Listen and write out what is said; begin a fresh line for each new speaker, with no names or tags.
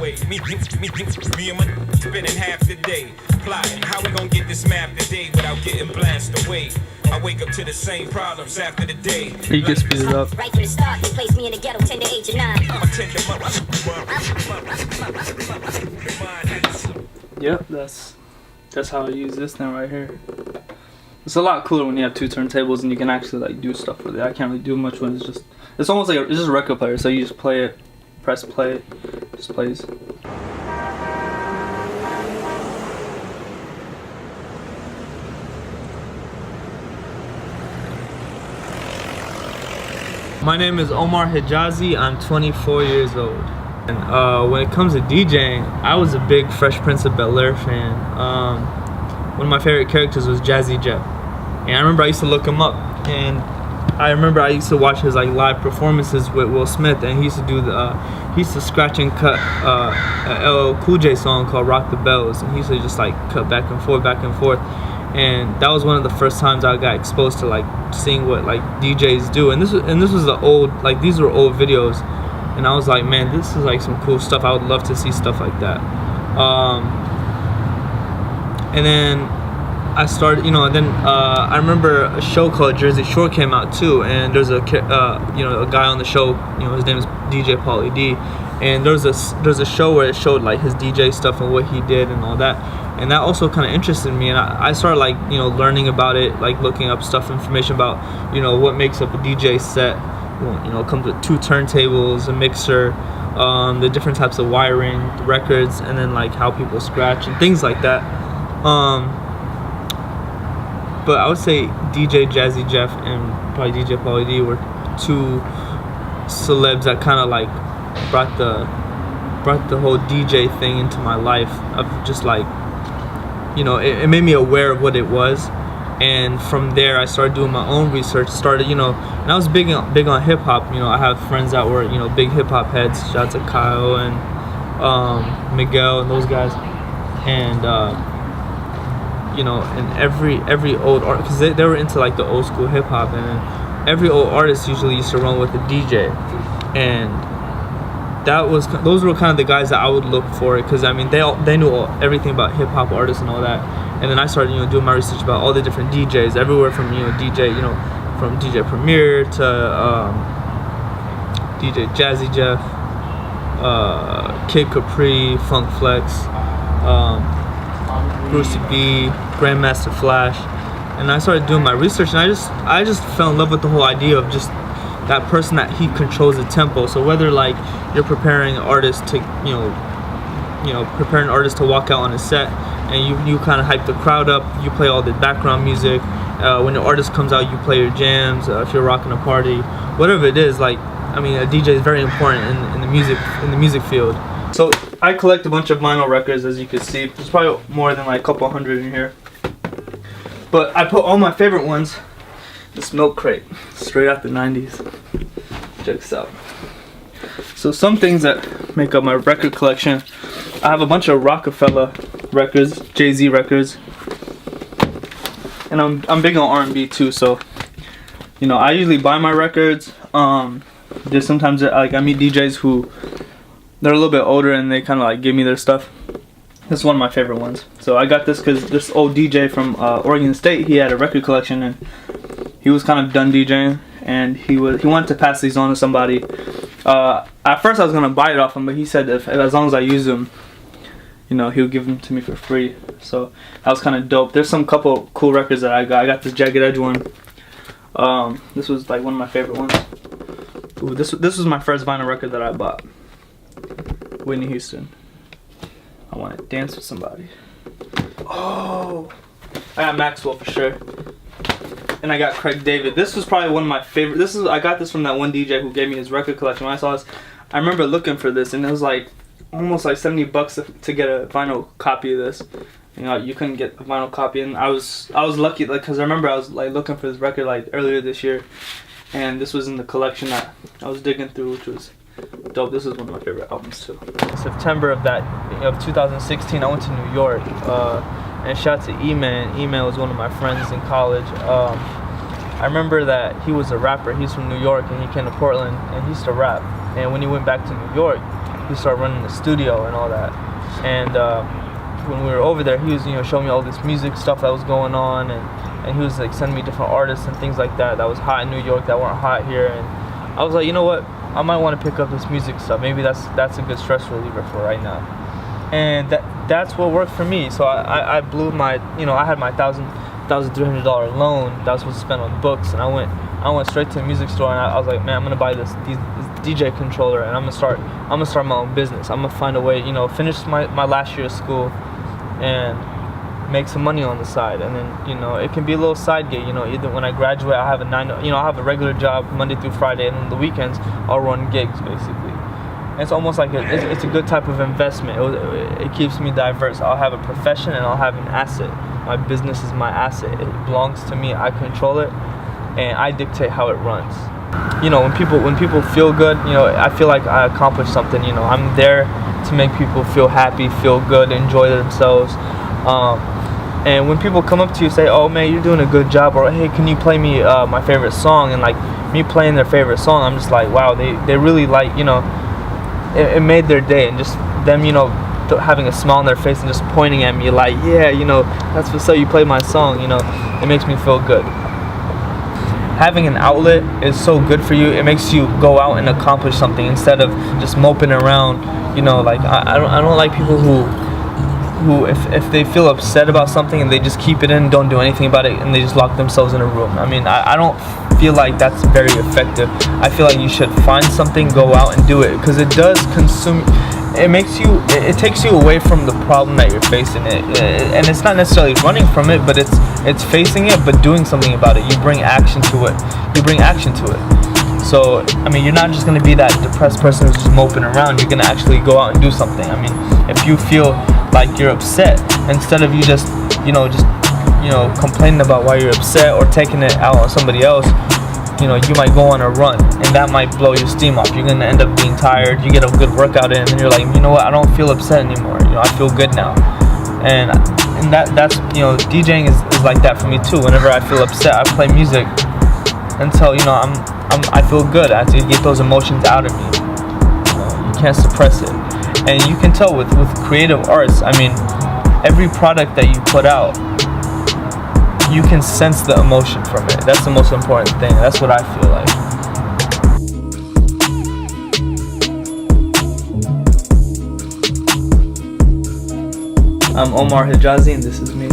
way. Me and my spending half the day plotting how we gon' get this map today without getting blasted away. I wake up to the same problems after the day.
You can speed it up.
Right from the start, they placed me in the ghetto, 10 to 8 or 9.
I'm a tender
Yep, that's how I use this thing right here. It's a lot cooler when you have two turntables and you can actually like do stuff with it. I can't really do much when it's almost like it's just a record player. So you just play it, press play, it just plays. My name is Omar Hejazi. I'm 24 years old. And when it comes to DJing, I was a big Fresh Prince of Bel-Air fan. One of my favorite characters was Jazzy Jeff. And I remember I used to look him up. And I remember I used to watch his like live performances with Will Smith. And he used to do he used to scratch and cut a LL Cool J song called Rock the Bells. And he used to just like cut back and forth, back and forth. And that was one of the first times I got exposed to like seeing what like DJs do. And this was the old, like these were old videos, and I was like, man, this is like some cool stuff. I would love to see stuff like that. And then I started, I remember a show called Jersey Shore came out too, and there's a a guy on the show, his name is DJ Pauly D, and there's a show where it showed like his DJ stuff and what he did and all that. And that also kind of interested me, and I started like learning about it, like looking up information about what makes up a DJ set. It comes with two turntables, a mixer, the different types of wiring, the records, and then like how people scratch and things like that. But I would say DJ Jazzy Jeff and probably DJ Pauly D were two celebs that kind of like brought the whole DJ thing into my life, of just like it made me aware of what it was. And from there I started doing my own research, and I was big on hip hop. I have friends that were big hip hop heads. Shout out to Kyle and Miguel and those guys. And and every old art, because they were into like the old school hip hop, and every old artist usually used to run with a DJ. And those were kind of the guys that I would look for, because I mean they knew everything about hip hop artists and all that. And then I started doing my research about all the different DJs, everywhere from from DJ Premier to DJ Jazzy Jeff, Kid Capri, Funk Flex, Brucey B, Grandmaster Flash. And I started doing my research, and I just fell in love with the whole idea of just that person that he controls the tempo. So whether like you're preparing an artist to walk out on a set, and you kind of hype the crowd up, you play all the background music. When the artist comes out, you play your jams. If you're rocking a party, whatever it is, like I mean, a DJ is very important in the music field. So I collect a bunch of vinyl records, as you can see. There's probably more than like a couple hundred in here. But I put all my favorite ones. This Milk Crate, straight out the 90s. Check this out. So some things that make up my record collection, I have a bunch of Rockefeller records, Jay-Z records, and I'm big on R&B too. So I usually buy my records. There's sometimes like I meet DJs who they're a little bit older and they kind of like give me their stuff. This is one of my favorite ones. So I got this because this old DJ from Oregon State, he had a record collection, and he was kind of done DJing, and he wanted to pass these on to somebody. At first I was gonna buy it off him, but he said as long as I use them, he would give them to me for free. So that was kind of dope. There's some couple cool records that I got. I got this Jagged Edge one. This was like one of my favorite ones. Ooh, this was my first vinyl record that I bought. Whitney Houston. I want to dance with somebody. Oh, I got Maxwell for sure. And I got Craig David. This was probably one of my favorite. I got this from that one DJ who gave me his record collection. When I saw this, I remember looking for this, and it was like almost like $70 to get a vinyl copy of this. You couldn't get a vinyl copy, and I was lucky, like, because I remember I was like looking for this record like earlier this year, and this was in the collection that I was digging through, which was dope. This is one of my favorite albums too. September of 2016, I went to New York. And shout out to E-Man. E-Man was one of my friends in college. I remember that he was a rapper. He's from New York, and he came to Portland, and he used to rap. And when he went back to New York, started running the studio and all that. And when we were over there, he was showing me all this music stuff that was going on, and he was like sending me different artists and things like that was hot in New York that weren't hot here. And I was like, you know what, I might want to pick up this music stuff. Maybe that's a good stress reliever for right now. And that's what worked for me. So I blew my, I had my $1,300 loan that I was supposed to spend on books, and I went straight to the music store, and I was like, man, I'm gonna buy this DJ controller, and I'm gonna start my own business. I'm gonna find a way, finish my last year of school and make some money on the side, and then it can be a little side gig. Either when I graduate, I have I'll have a regular job Monday through Friday, and on the weekends I'll run gigs basically. And it's almost like it's a good type of investment. It keeps me diverse. I'll have a profession and I'll have an asset. My business is my asset. It belongs to me. I control it, and I dictate how it runs. When people feel good, I feel like I accomplished something. I'm there to make people feel happy, feel good, enjoy themselves. And when people come up to you and say, oh man, you're doing a good job, or hey, can you play me my favorite song, and like me playing their favorite song, I'm just like, wow, they really like, it made their day. And just them, having a smile on their face and just pointing at me like, yeah, that's what's up, you played my song, it makes me feel good. Having an outlet is so good for you. It makes you go out and accomplish something instead of just moping around. Like I don't like people who if they feel upset about something and they just keep it in, don't do anything about it, and they just lock themselves in a room. I mean, I don't feel like that's very effective. I feel like you should find something, go out and do it, because it does consume. It takes you away from the problem that you're facing. And it's not necessarily running from it, but it's facing it, but doing something about it. You bring action to it. So, I mean, you're not just going to be that depressed person who's just moping around. You're going to actually go out and do something. I mean, if you feel like you're upset, instead of you just complaining about why you're upset or taking it out on somebody else, you might go on a run, and that might blow your steam off. You're going to end up being tired. You get a good workout in, and then you're like, you know what, I don't feel upset anymore. I feel good now. And that's DJing is like that for me too. Whenever I feel upset, I play music until I feel good. I have to get those emotions out of me. You can't suppress it. And you can tell with creative arts, I mean, every product that you put out, you can sense the emotion from it. That's the most important thing. That's what I feel like. I'm Omar Hejazi, and this is me.